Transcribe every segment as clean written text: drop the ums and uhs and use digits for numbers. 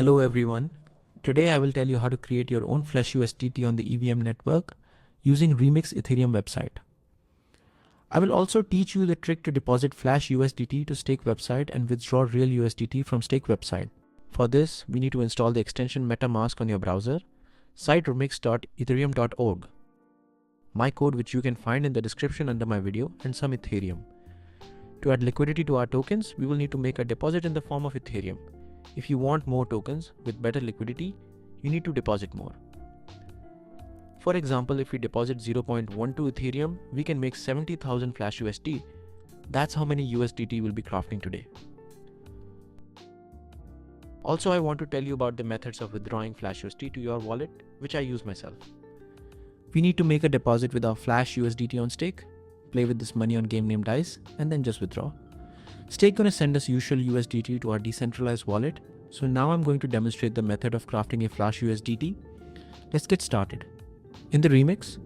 Hello everyone. Today I will tell you how to create your own Flash USDT on the EVM network using Remix Ethereum website. I will also teach you the trick to deposit Flash USDT to stake website and withdraw Real USDT from stake website. For this, we need to install the extension MetaMask on your browser, cite remix.ethereum.org, my code which you can find in the description under my video, and some Ethereum. To add liquidity to our tokens, we will need to make a deposit in the form of Ethereum. If you want more tokens with better liquidity, you need to deposit more. For example, if we deposit 0.12 Ethereum, we can make 70,000 Flash USD. That's how many USDT we'll be crafting today. Also, I want to tell you about the methods of withdrawing Flash USD to your wallet, which I use myself. We need to make a deposit with our Flash USDT on stake, play with this money on game named Dice, and then just withdraw. Stake gonna send us usual USDT to our decentralized wallet. So now I'm going to demonstrate the method of crafting a Flash USDT. Let's get started. In the remix,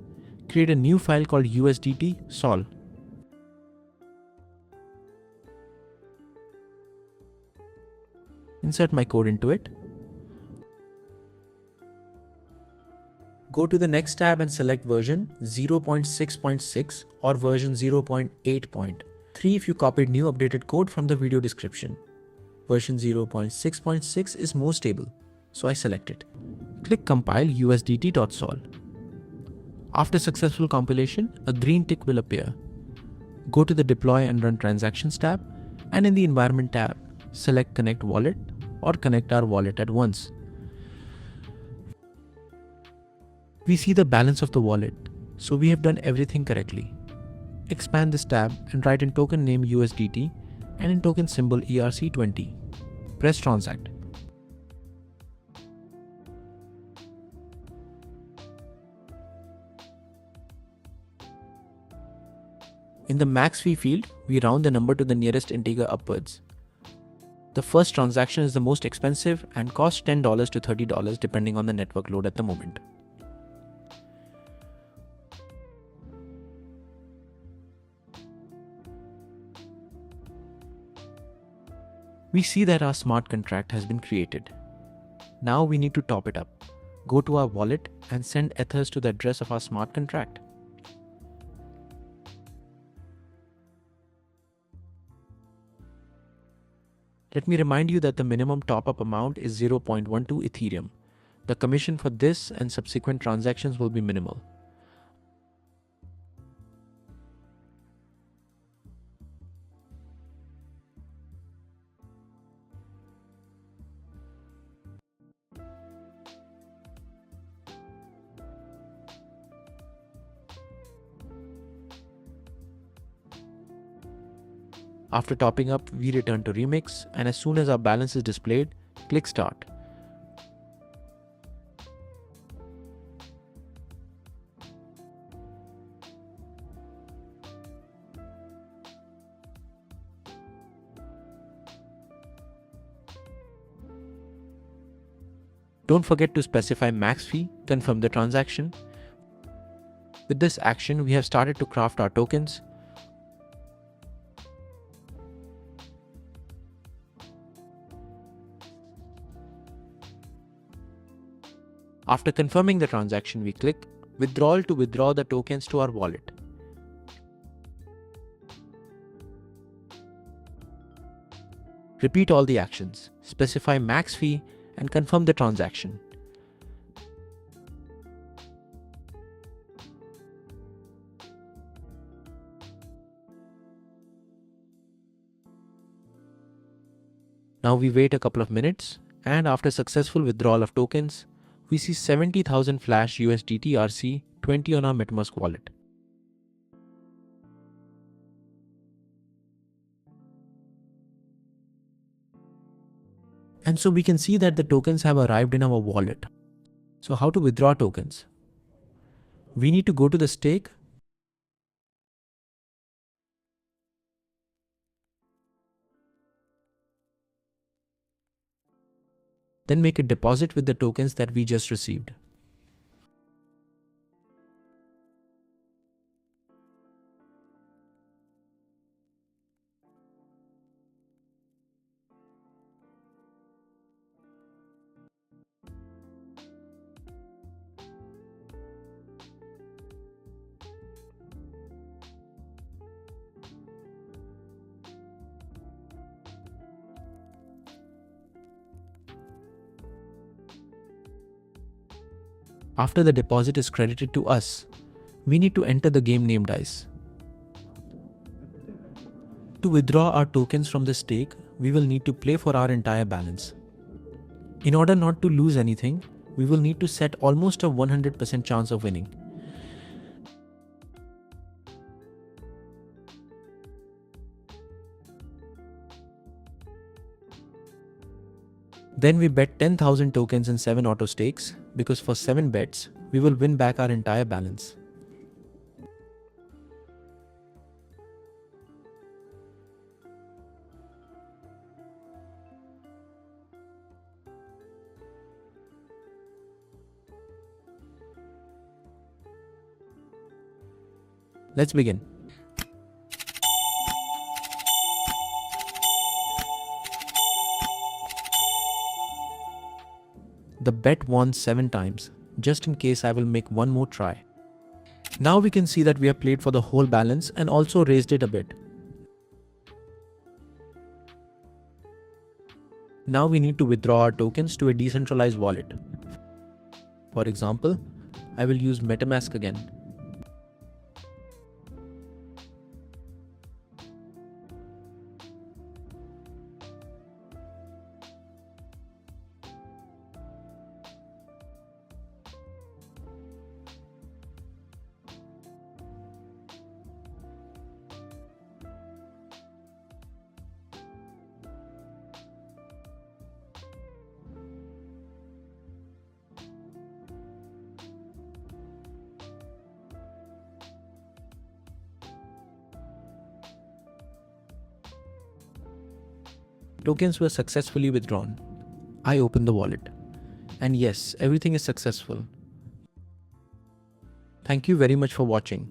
create a new file called USDT sol. Insert my code into it. Go to the next tab and select version 0.6.6 or version 0.8.3 if you copied new updated code from the video description. Version 0.6.6 is more stable, so I select it. Click compile usdt.sol. After successful compilation, a green tick will appear. Go to the deploy and run transactions tab, and in the environment tab, select connect wallet or connect our wallet at once. We see the balance of the wallet, so we have done everything correctly. Expand this tab and write in token name USDT and in token symbol ERC20. Press transact. In the max fee field, we round the number to the nearest integer upwards. The first transaction is the most expensive and costs $10 to $30 depending on the network load at the moment. We see that our smart contract has been created. Now we need to top it up. Go to our wallet and send ethers to the address of our smart contract. Let me remind you that the minimum top-up amount is 0.12 Ethereum. The commission for this and subsequent transactions will be minimal. After topping up, we return to Remix, and as soon as our balance is displayed, click Start. Don't forget to specify max fee, confirm the transaction. With this action, we have started to craft our tokens. After confirming the transaction, we click Withdrawal to withdraw the tokens to our wallet. Repeat all the actions, specify max fee, and confirm the transaction. Now we wait a couple of minutes, and after successful withdrawal of tokens, we see 70,000 Flash USDT RC20 on our MetaMask wallet. And so we can see that the tokens have arrived in our wallet. So how to withdraw tokens? We need to go to the stake, then make a deposit with the tokens that we just received. After the deposit is credited to us, we need to enter the game name dice. To withdraw our tokens from the stake, we will need to play for our entire balance. In order not to lose anything, we will need to set almost a 100% chance of winning. Then we bet 10,000 tokens in 7 auto stakes, because for 7 bets, we will win back our entire balance. Let's begin. The bet won 7 times. Just in case, I will make one more try. Now we can see that we have played for the whole balance and also raised it a bit. Now we need to withdraw our tokens to a decentralized wallet. For example, I will use MetaMask again. Tokens were successfully withdrawn. I opened the wallet. And yes, everything is successful. Thank you very much for watching.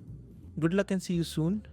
Good luck and see you soon.